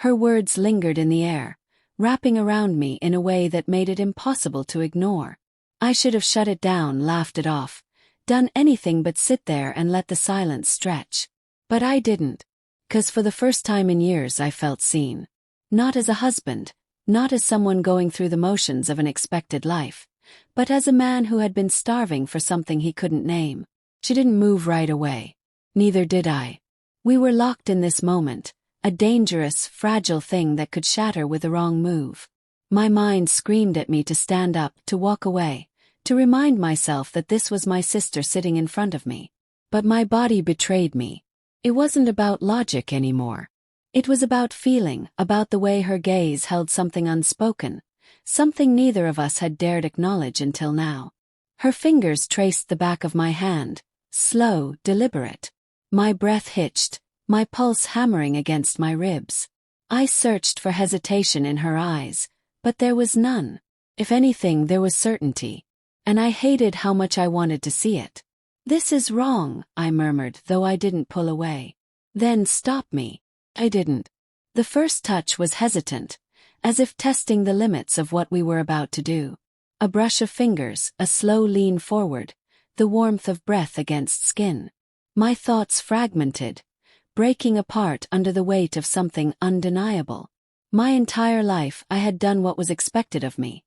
Her words lingered in the air, wrapping around me in a way that made it impossible to ignore. I should have shut it down, laughed it off, done anything but sit there and let the silence stretch. But I didn't. 'Cause for the first time in years I felt seen. Not as a husband, not as someone going through the motions of an expected life, but as a man who had been starving for something he couldn't name. She didn't move right away. Neither did I. We were locked in this moment, a dangerous, fragile thing that could shatter with the wrong move. My mind screamed at me to stand up, to walk away, to remind myself that this was my sister sitting in front of me. But my body betrayed me. It wasn't about logic anymore. It was about feeling, about the way her gaze held something unspoken, something neither of us had dared acknowledge until now. Her fingers traced the back of my hand, slow, deliberate. My breath hitched, my pulse hammering against my ribs. I searched for hesitation in her eyes, but there was none. If anything, there was certainty. And I hated how much I wanted to see it. "This is wrong," I murmured, though I didn't pull away. "Then stop me." I didn't. The first touch was hesitant, as if testing the limits of what we were about to do. A brush of fingers, a slow lean forward, the warmth of breath against skin. My thoughts fragmented, breaking apart under the weight of something undeniable. My entire life I had done what was expected of me.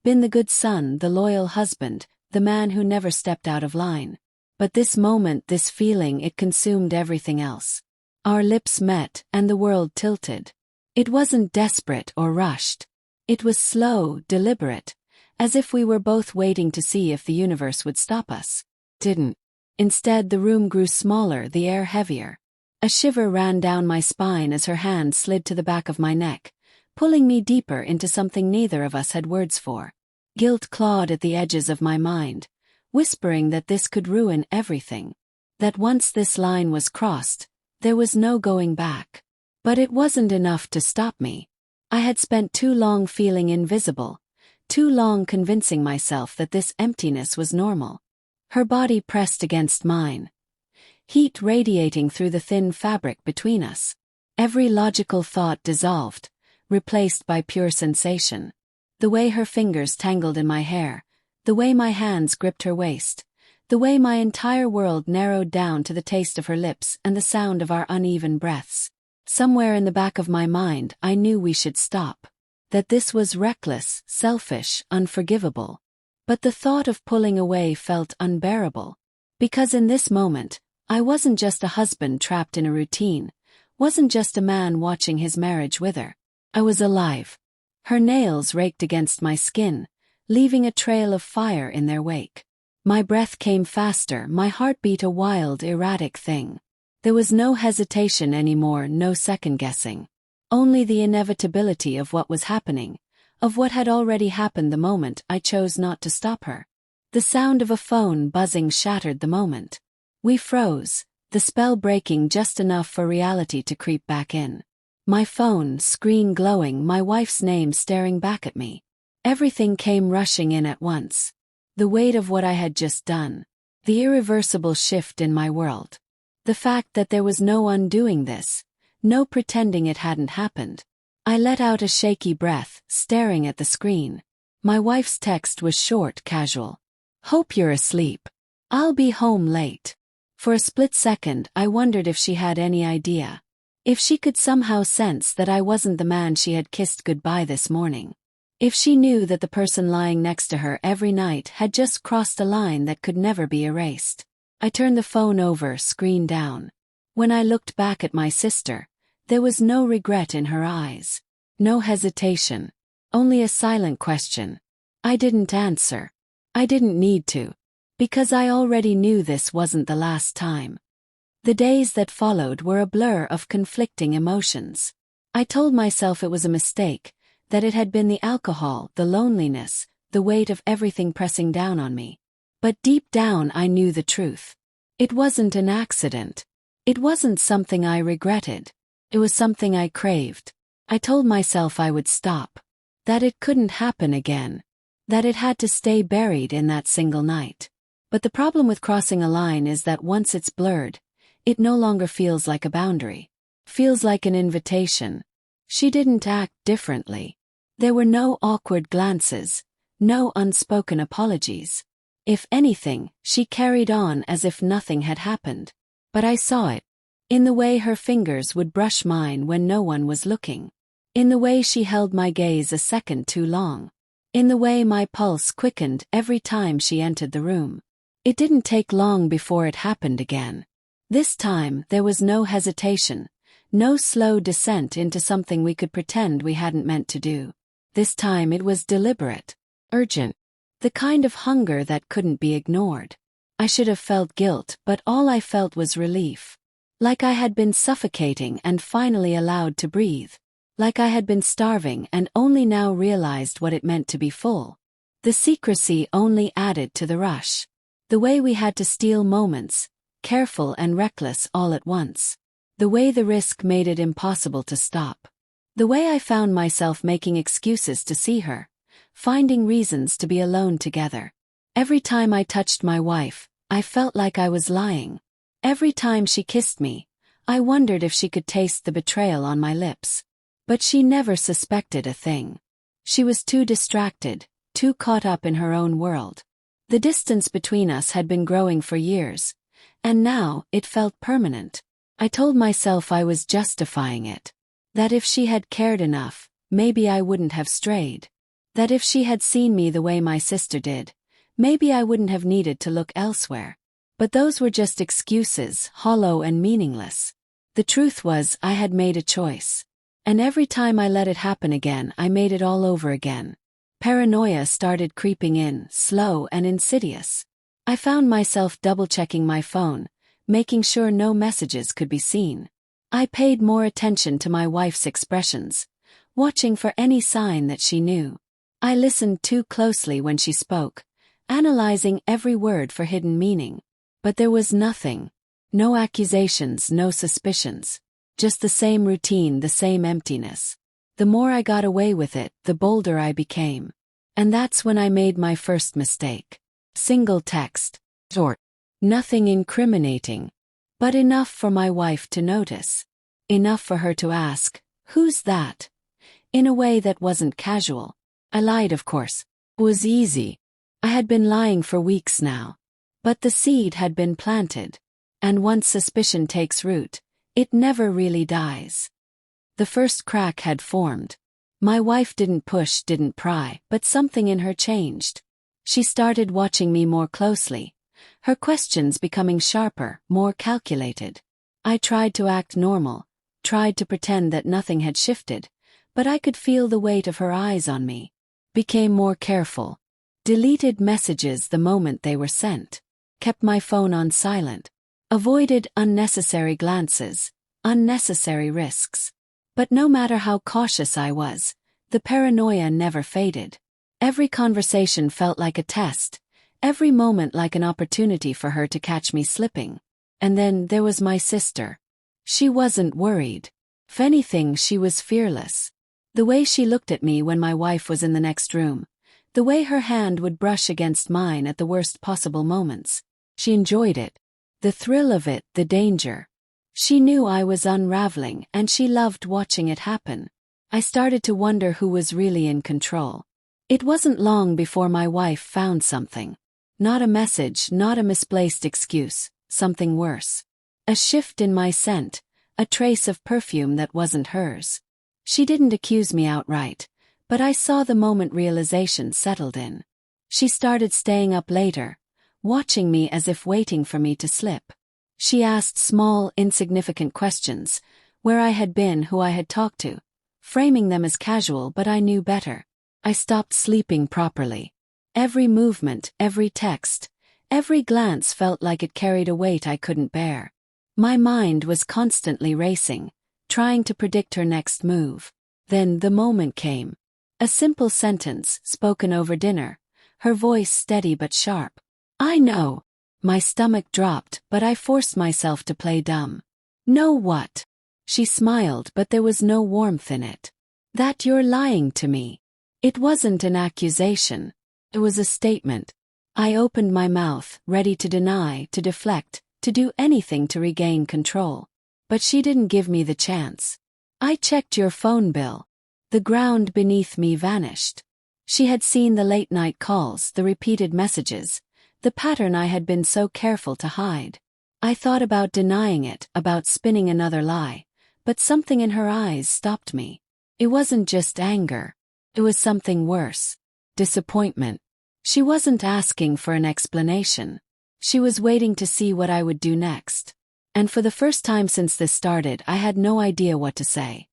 Been the good son, the loyal husband, the man who never stepped out of line. But this moment, this feeling, it consumed everything else. Our lips met, and the world tilted. It wasn't desperate or rushed. It was slow, deliberate, as if we were both waiting to see if the universe would stop us. Didn't. Instead, the room grew smaller, the air heavier. A shiver ran down my spine as her hand slid to the back of my neck, pulling me deeper into something neither of us had words for. Guilt clawed at the edges of my mind, whispering that this could ruin everything. That once this line was crossed, there was no going back. But it wasn't enough to stop me. I had spent too long feeling invisible, too long convincing myself that this emptiness was normal. Her body pressed against mine, heat radiating through the thin fabric between us. Every logical thought dissolved, replaced by pure sensation. The way her fingers tangled in my hair, the way my hands gripped her waist, the way my entire world narrowed down to the taste of her lips and the sound of our uneven breaths. Somewhere in the back of my mind, I knew we should stop. That this was reckless, selfish, unforgivable. But the thought of pulling away felt unbearable. Because in this moment, I wasn't just a husband trapped in a routine, wasn't just a man watching his marriage wither. I was alive. Her nails raked against my skin, leaving a trail of fire in their wake. My breath came faster, my heart beat a wild, erratic thing. There was no hesitation anymore, no second-guessing. Only the inevitability of what was happening, of what had already happened the moment I chose not to stop her. The sound of a phone buzzing shattered the moment. We froze, the spell breaking just enough for reality to creep back in. My phone, screen glowing, my wife's name staring back at me. Everything came rushing in at once. The weight of what I had just done. The irreversible shift in my world. The fact that there was no undoing this, no pretending it hadn't happened. I let out a shaky breath, staring at the screen. My wife's text was short, casual. "Hope you're asleep. I'll be home late." For a split second, I wondered if she had any idea. If she could somehow sense that I wasn't the man she had kissed goodbye this morning. If she knew that the person lying next to her every night had just crossed a line that could never be erased. I turned the phone over, screen down. When I looked back at my sister, there was no regret in her eyes. No hesitation. Only a silent question. I didn't answer. I didn't need to. Because I already knew this wasn't the last time. The days that followed were a blur of conflicting emotions. I told myself it was a mistake, that it had been the alcohol, the loneliness, the weight of everything pressing down on me. But deep down I knew the truth. It wasn't an accident. It wasn't something I regretted. It was something I craved. I told myself I would stop. That it couldn't happen again. That it had to stay buried in that single night. But the problem with crossing a line is that once it's blurred, it no longer feels like a boundary. Feels like an invitation. She didn't act differently. There were no awkward glances, no unspoken apologies. If anything, she carried on as if nothing had happened. But I saw it. In the way her fingers would brush mine when no one was looking. In the way she held my gaze a second too long. In the way my pulse quickened every time she entered the room. It didn't take long before it happened again. This time there was no hesitation, no slow descent into something we could pretend we hadn't meant to do. This time it was deliberate, urgent, the kind of hunger that couldn't be ignored. I should have felt guilt, but all I felt was relief. Like I had been suffocating and finally allowed to breathe. Like I had been starving and only now realized what it meant to be full. The secrecy only added to the rush. The way we had to steal moments, careful and reckless all at once. The way the risk made it impossible to stop. The way I found myself making excuses to see her, finding reasons to be alone together. Every time I touched my wife, I felt like I was lying. Every time she kissed me, I wondered if she could taste the betrayal on my lips. But she never suspected a thing. She was too distracted, too caught up in her own world. The distance between us had been growing for years, and now it felt permanent. I told myself I was justifying it. That if she had cared enough, maybe I wouldn't have strayed. That if she had seen me the way my sister did, maybe I wouldn't have needed to look elsewhere. But those were just excuses, hollow and meaningless. The truth was, I had made a choice. And every time I let it happen again, I made it all over again. Paranoia started creeping in, slow and insidious. I found myself double-checking my phone, making sure no messages could be seen. I paid more attention to my wife's expressions, watching for any sign that she knew. I listened too closely when she spoke, analyzing every word for hidden meaning. But there was nothing. No accusations, no suspicions. Just the same routine, the same emptiness. The more I got away with it, the bolder I became. And that's when I made my first mistake. Single text. Short. Nothing incriminating. But enough for my wife to notice. Enough for her to ask, "Who's that?" In a way that wasn't casual. I lied, of course. It was easy. I had been lying for weeks now. But the seed had been planted. And once suspicion takes root, it never really dies. The first crack had formed. My wife didn't push, didn't pry, but something in her changed. She started watching me more closely, her questions becoming sharper, more calculated. I tried to act normal, tried to pretend that nothing had shifted, but I could feel the weight of her eyes on me. Became more careful. Deleted messages the moment they were sent. Kept my phone on silent. Avoided unnecessary glances, unnecessary risks. But no matter how cautious I was, the paranoia never faded. Every conversation felt like a test, every moment like an opportunity for her to catch me slipping. And then there was my sister. She wasn't worried. If anything, she was fearless. The way she looked at me when my wife was in the next room, the way her hand would brush against mine at the worst possible moments. She enjoyed it. The thrill of it, the danger. She knew I was unraveling, and she loved watching it happen. I started to wonder who was really in control. It wasn't long before my wife found something. Not a message, not a misplaced excuse, something worse. A shift in my scent, a trace of perfume that wasn't hers. She didn't accuse me outright, but I saw the moment realization settled in. She started staying up later, watching me as if waiting for me to slip. She asked small, insignificant questions, where I had been, who I had talked to, framing them as casual, but I knew better. I stopped sleeping properly. Every movement, every text, every glance felt like it carried a weight I couldn't bear. My mind was constantly racing, trying to predict her next move. Then the moment came. A simple sentence, spoken over dinner, her voice steady but sharp. "I know." My stomach dropped, but I forced myself to play dumb. "Know what?" She smiled, but there was no warmth in it. "That you're lying to me." It wasn't an accusation. It was a statement. I opened my mouth, ready to deny, to deflect, to do anything to regain control. But she didn't give me the chance. I checked your phone bill. The ground beneath me vanished. She had seen the late-night calls, the repeated messages, the pattern I had been so careful to hide. I thought about denying it, about spinning another lie, but something in her eyes stopped me. It wasn't just anger. It was something worse. Disappointment. She wasn't asking for an explanation. She was waiting to see what I would do next. And for the first time since this started, I had no idea what to say.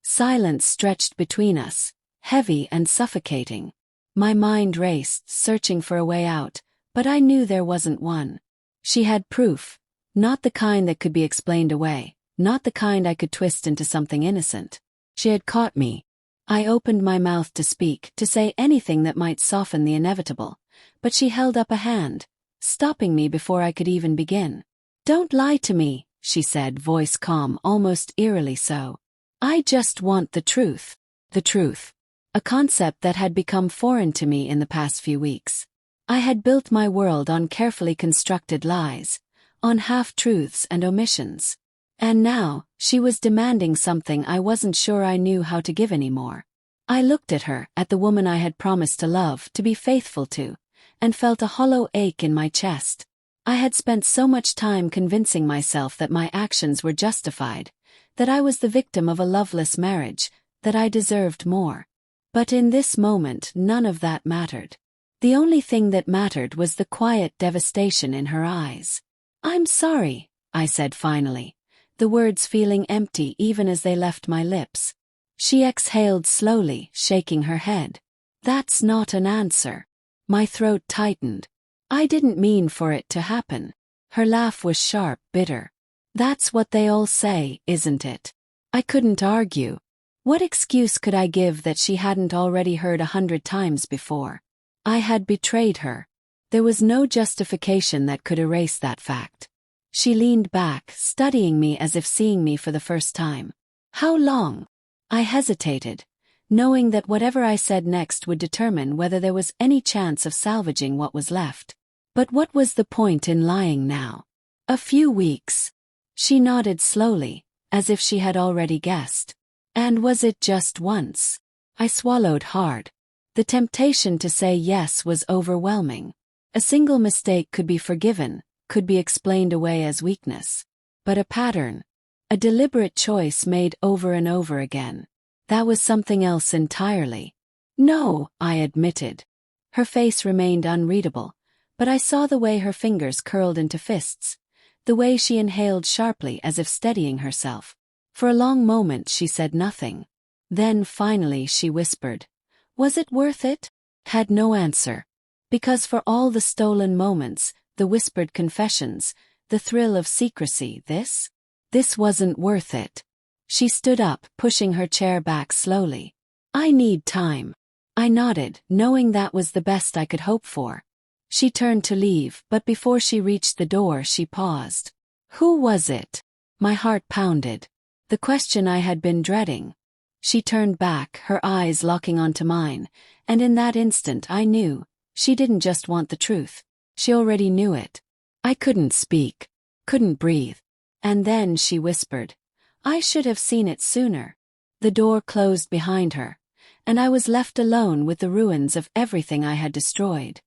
Silence stretched between us, heavy and suffocating. My mind raced, searching for a way out, but I knew there wasn't one. She had proof, not the kind that could be explained away, not the kind I could twist into something innocent. She had caught me. I opened my mouth to speak, to say anything that might soften the inevitable, but she held up a hand, stopping me before I could even begin. "Don't lie to me," she said, voice calm, almost eerily so. "I just want the truth." The truth. A concept that had become foreign to me in the past few weeks. I had built my world on carefully constructed lies, on half-truths and omissions. And now, she was demanding something I wasn't sure I knew how to give anymore. I looked at her, at the woman I had promised to love, to be faithful to, and felt a hollow ache in my chest. I had spent so much time convincing myself that my actions were justified, that I was the victim of a loveless marriage, that I deserved more. But in this moment, none of that mattered. The only thing that mattered was the quiet devastation in her eyes. "I'm sorry," I said finally, the words feeling empty even as they left my lips. She exhaled slowly, shaking her head. "That's not an answer." My throat tightened. I didn't mean for it to happen. Her laugh was sharp, bitter. "That's what they all say, isn't it?" I couldn't argue. What excuse could I give that she hadn't already heard 100 times before? I had betrayed her. There was no justification that could erase that fact. She leaned back, studying me as if seeing me for the first time. "How long?" I hesitated, knowing that whatever I said next would determine whether there was any chance of salvaging what was left. But what was the point in lying now? "A few weeks." She nodded slowly, as if she had already guessed. "And was it just once?" I swallowed hard. The temptation to say yes was overwhelming. A single mistake could be forgiven, could be explained away as weakness. But a pattern, a deliberate choice made over and over again, that was something else entirely. "No," I admitted. Her face remained unreadable, but I saw the way her fingers curled into fists, the way she inhaled sharply as if steadying herself. For a long moment she said nothing. Then finally she whispered, "Was it worth it?" Had no answer. Because for all the stolen moments, the whispered confessions, the thrill of secrecy, this wasn't worth it. She stood up, pushing her chair back slowly. "I need time." I nodded, knowing that was the best I could hope for. She turned to leave, but before she reached the door she paused. "Who was it?" My heart pounded. The question I had been dreading. She turned back, her eyes locking onto mine, and in that instant I knew, she didn't just want the truth. She already knew it. I couldn't speak, couldn't breathe. And then she whispered, "I should have seen it sooner." The door closed behind her, and I was left alone with the ruins of everything I had destroyed.